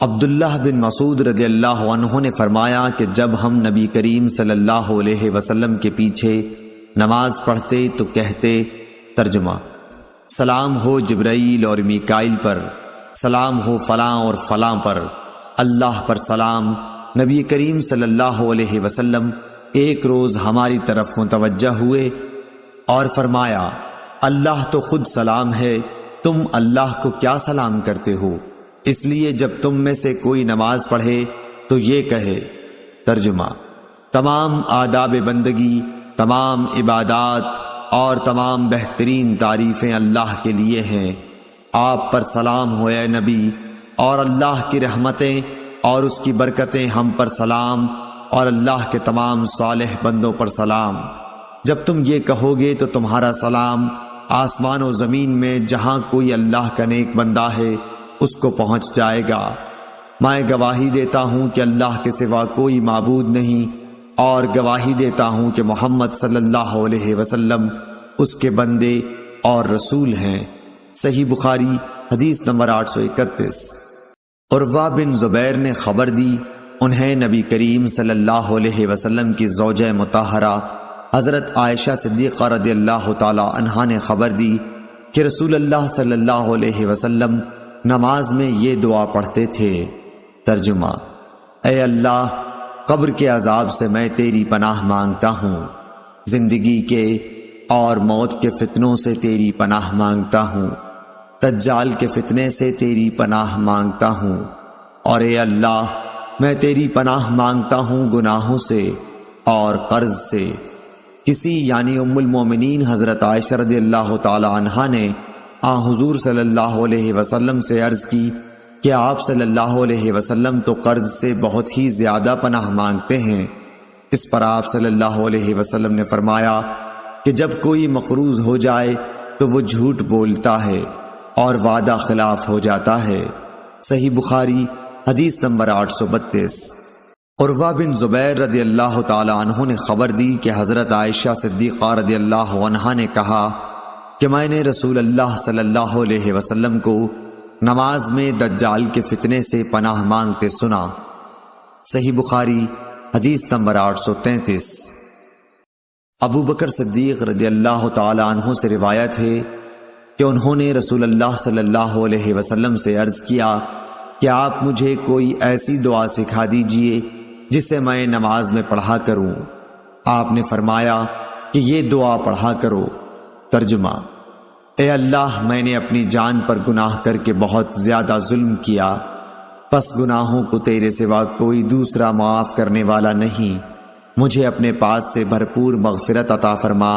عبداللہ بن مسعود رضی اللہ عنہ نے فرمایا کہ جب ہم نبی کریم صلی اللہ علیہ وسلم کے پیچھے نماز پڑھتے تو کہتے، ترجمہ: سلام ہو جبرائیل اور میکائیل پر، سلام ہو فلاں اور فلاں پر، اللہ پر سلام۔ نبی کریم صلی اللہ علیہ وسلم ایک روز ہماری طرف متوجہ ہوئے اور فرمایا، اللہ تو خود سلام ہے، تم اللہ کو کیا سلام کرتے ہو؟ اس لیے جب تم میں سے کوئی نماز پڑھے تو یہ کہے۔ ترجمہ: تمام آداب بندگی، تمام عبادات اور تمام بہترین تعریفیں اللہ کے لیے ہیں۔ آپ پر سلام ہو اے نبی، اور اللہ کی رحمتیں اور اس کی برکتیں ہم پر سلام، اور اللہ کے تمام صالح بندوں پر سلام۔ جب تم یہ کہو گے تو تمہارا سلام آسمان و زمین میں جہاں کوئی اللہ کا نیک بندہ ہے اس کو پہنچ جائے گا۔ میں گواہی دیتا ہوں کہ اللہ کے سوا کوئی معبود نہیں، اور گواہی دیتا ہوں کہ محمد صلی اللہ علیہ وسلم اس کے بندے اور رسول ہیں۔ صحیح بخاری حدیث نمبر 831۔ عروہ بن زبیر نے خبر دی، انہیں نبی کریم صلی اللہ علیہ وسلم کی زوجہ مطہرہ حضرت عائشہ صدیقہ رضی اللہ تعالی عنہا نے خبر دی کہ رسول اللہ صلی اللہ علیہ وسلم نماز میں یہ دعا پڑھتے تھے۔ ترجمہ: اے اللہ، قبر کے عذاب سے میں تیری پناہ مانگتا ہوں، زندگی کے اور موت کے فتنوں سے تیری پناہ مانگتا ہوں، دجال کے فتنے سے تیری پناہ مانگتا ہوں، اور اے اللہ، میں تیری پناہ مانگتا ہوں گناہوں سے اور قرض سے۔ کسی یعنی ام المومنین حضرت عائشہ رضی اللہ تعالی عنہا نے حضور صلی اللہ علیہ وسلم سے عرض کی کہ آپ صلی اللہ علیہ وسلم تو قرض سے بہت ہی زیادہ پناہ مانگتے ہیں۔ اس پر آپ صلی اللہ علیہ وسلم نے فرمایا کہ جب کوئی مقروض ہو جائے تو وہ جھوٹ بولتا ہے اور وعدہ خلاف ہو جاتا ہے۔ صحیح بخاری حدیث نمبر 832۔ عروہ بن زبیر رضی اللہ تعالی عنہ نے خبر دی کہ حضرت عائشہ صدیقہ رضی اللہ عنہا نے کہا کہ میں نے رسول اللہ صلی اللہ علیہ وسلم کو نماز میں دجال کے فتنے سے پناہ مانگتے سنا۔ صحیح بخاری حدیث نمبر 833۔ ابو بکر صدیق رضی اللہ تعالی عنہ سے روایت ہے کہ انہوں نے رسول اللہ صلی اللہ علیہ وسلم سے عرض کیا کہ آپ مجھے کوئی ایسی دعا سکھا دیجئے جسے میں نماز میں پڑھا کروں۔ آپ نے فرمایا کہ یہ دعا پڑھا کرو۔ ترجمہ: اے اللہ، میں نے اپنی جان پر گناہ کر کے بہت زیادہ ظلم کیا، پس گناہوں کو تیرے سوا کوئی دوسرا معاف کرنے والا نہیں۔ مجھے اپنے پاس سے بھرپور مغفرت عطا فرما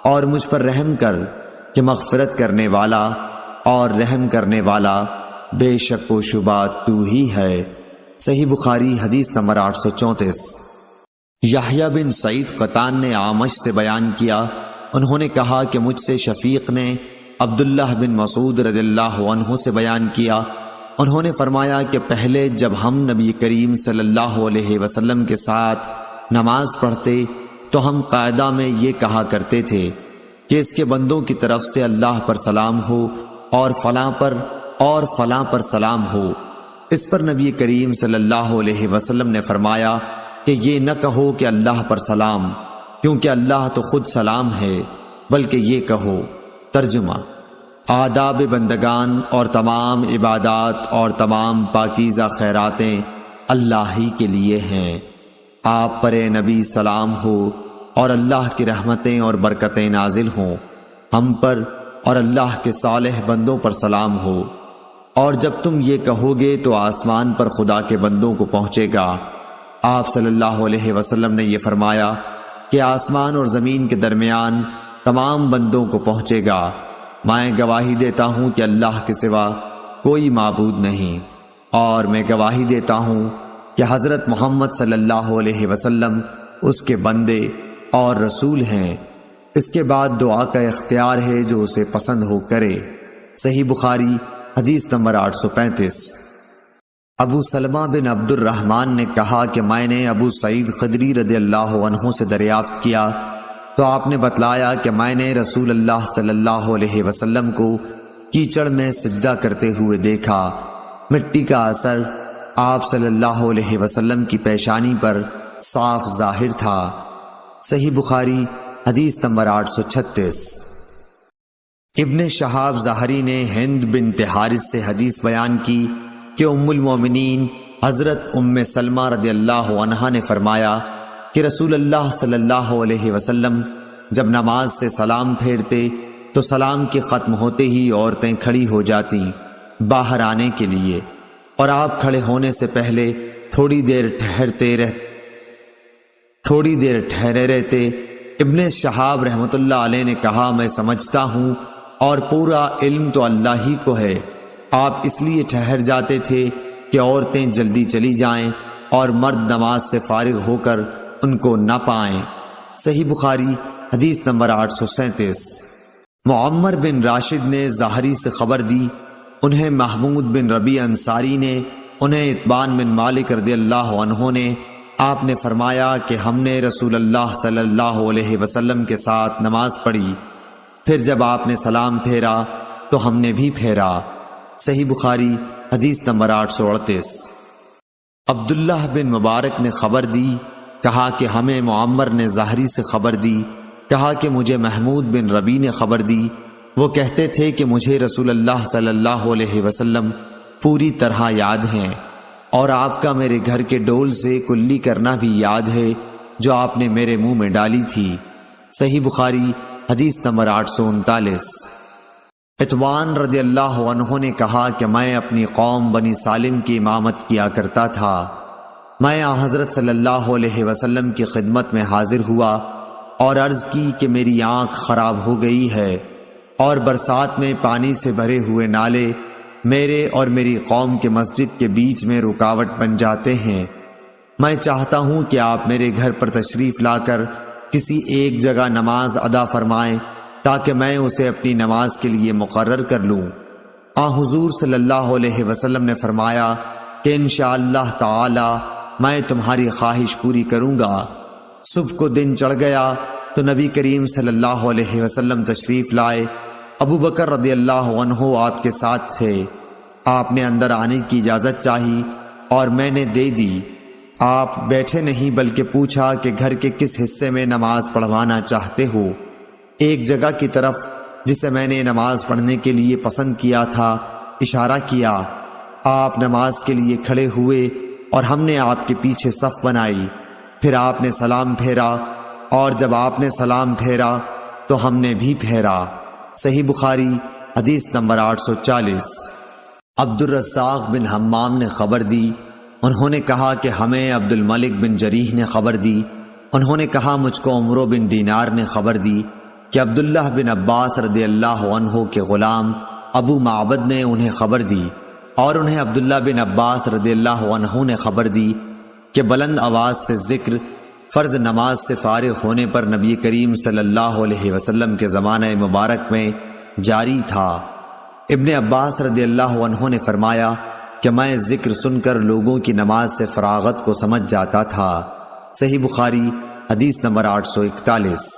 اور مجھ پر رحم کر کہ مغفرت کرنے والا اور رحم کرنے والا بے شک و شبہ تو ہی ہے۔ صحیح بخاری حدیث نمبر 834۔ یحییٰ بن سعید قطان نے اعمش سے بیان کیا، انہوں نے کہا کہ مجھ سے شفیق نے عبداللہ بن مسعود رضی اللہ عنہ سے بیان کیا، انہوں نے فرمایا کہ پہلے جب ہم نبی کریم صلی اللہ علیہ وسلم کے ساتھ نماز پڑھتے تو ہم قاعدہ میں یہ کہا کرتے تھے کہ اس کے بندوں کی طرف سے اللہ پر سلام ہو اور فلاں پر سلام ہو۔ اس پر نبی کریم صلی اللہ علیہ وسلم نے فرمایا کہ یہ نہ کہو کہ اللہ پر سلام، کیونکہ اللہ تو خود سلام ہے، بلکہ یہ کہو۔ ترجمہ: آداب بندگان اور تمام عبادات اور تمام پاکیزہ خیراتیں اللہ ہی کے لیے ہیں۔ آپ پر اے نبی سلام ہو، اور اللہ کی رحمتیں اور برکتیں نازل ہوں، ہم پر اور اللہ کے صالح بندوں پر سلام ہو۔ اور جب تم یہ کہو گے تو آسمان پر خدا کے بندوں کو پہنچے گا۔ آپ صلی اللہ علیہ وسلم نے یہ فرمایا کہ آسمان اور زمین کے درمیان تمام بندوں کو پہنچے گا۔ میں گواہی دیتا ہوں کہ اللہ کے سوا کوئی معبود نہیں، اور میں گواہی دیتا ہوں کہ حضرت محمد صلی اللہ علیہ وسلم اس کے بندے اور رسول ہیں۔ اس کے بعد دعا کا اختیار ہے، جو اسے پسند ہو کرے۔ صحیح بخاری حدیث نمبر 835۔ ابو سلمہ بن عبد الرحمن نے کہا کہ میں نے ابو سعید خدری رضی اللہ عنہ سے دریافت کیا تو آپ نے بتلایا کہ میں نے رسول اللہ صلی اللہ علیہ وسلم کو کیچڑ میں سجدہ کرتے ہوئے دیکھا۔ مٹی کا اثر آپ صلی اللہ علیہ وسلم کی پیشانی پر صاف ظاہر تھا۔ صحیح بخاری حدیث نمبر 836۔ ابن شہاب ظاہری نے ہند بنت حارث سے حدیث بیان کی کہ ام المومنین حضرت ام سلمہ رضی اللہ عنہا نے فرمایا کہ رسول اللہ صلی اللہ علیہ وسلم جب نماز سے سلام پھیرتے تو سلام کے ختم ہوتے ہی عورتیں کھڑی ہو جاتیں باہر آنے کے لیے، اور آپ کھڑے ہونے سے پہلے تھوڑی دیر ٹھہرے رہتے۔ ابن شہاب رحمۃ اللہ علیہ نے کہا، میں سمجھتا ہوں اور پورا علم تو اللہ ہی کو ہے، آپ اس لیے ٹھہر جاتے تھے کہ عورتیں جلدی چلی جائیں اور مرد نماز سے فارغ ہو کر ان کو نہ پائیں۔ صحیح بخاری حدیث نمبر 837۔ معمر بن راشد نے ظاہری سے خبر دی، انہیں محمود بن ربیع انصاری نے، انہیں اتبان بن مالک رضی اللہ عنہ نے، آپ نے فرمایا کہ ہم نے رسول اللہ صلی اللہ علیہ وسلم کے ساتھ نماز پڑھی، پھر جب آپ نے سلام پھیرا تو ہم نے بھی پھیرا۔ صحیح بخاری حدیث نمبر 838۔ عبداللہ بن مبارک نے خبر دی، کہا کہ ہمیں معمر نے ظاہری سے خبر دی، کہا کہ مجھے محمود بن ربیع نے خبر دی، وہ کہتے تھے کہ مجھے رسول اللہ صلی اللہ علیہ وسلم پوری طرح یاد ہیں، اور آپ کا میرے گھر کے ڈول سے کلی کرنا بھی یاد ہے جو آپ نے میرے منہ میں ڈالی تھی۔ صحیح بخاری حدیث نمبر 839۔ اتبان رضی اللہ عنہ نے کہا کہ میں اپنی قوم بنی سالم کی امامت کیا کرتا تھا، میں حضرت صلی اللہ علیہ وسلم کی خدمت میں حاضر ہوا اور عرض کی کہ میری آنکھ خراب ہو گئی ہے اور برسات میں پانی سے بھرے ہوئے نالے میرے اور میری قوم کے مسجد کے بیچ میں رکاوٹ بن جاتے ہیں، میں چاہتا ہوں کہ آپ میرے گھر پر تشریف لا کر کسی ایک جگہ نماز ادا فرمائیں تاکہ میں اسے اپنی نماز کے لیے مقرر کر لوں۔ حضور صلی اللہ علیہ وسلم نے فرمایا کہ انشاءاللہ تعالی میں تمہاری خواہش پوری کروں گا۔ صبح کو دن چڑھ گیا تو نبی کریم صلی اللہ علیہ وسلم تشریف لائے، ابو بکر رضی اللہ عنہ آپ کے ساتھ تھے، آپ نے اندر آنے کی اجازت چاہی اور میں نے دے دی۔ آپ بیٹھے نہیں بلکہ پوچھا کہ گھر کے کس حصے میں نماز پڑھوانا چاہتے ہو؟ ایک جگہ کی طرف جسے میں نے نماز پڑھنے کے لیے پسند کیا تھا اشارہ کیا۔ آپ نماز کے لیے کھڑے ہوئے اور ہم نے آپ کے پیچھے صف بنائی، پھر آپ نے سلام پھیرا اور جب آپ نے سلام پھیرا تو ہم نے بھی پھیرا۔ صحیح بخاری حدیث نمبر 840۔ عبد الرزاق بن حمام نے خبر دی، انہوں نے کہا کہ ہمیں عبد الملک بن جریح نے خبر دی، انہوں نے کہا مجھ کو عمرو بن دینار نے خبر دی کہ عبداللہ بن عباس رضی اللہ عنہ کے غلام ابو معبد نے انہیں خبر دی، اور انہیں عبداللہ بن عباس رضی اللہ عنہ نے خبر دی کہ بلند آواز سے ذکر فرض نماز سے فارغ ہونے پر نبی کریم صلی اللہ علیہ وسلم کے زمانہ مبارک میں جاری تھا۔ ابن عباس رضی اللہ عنہ نے فرمایا کہ میں ذکر سن کر لوگوں کی نماز سے فراغت کو سمجھ جاتا تھا۔ صحیح بخاری حدیث نمبر 841۔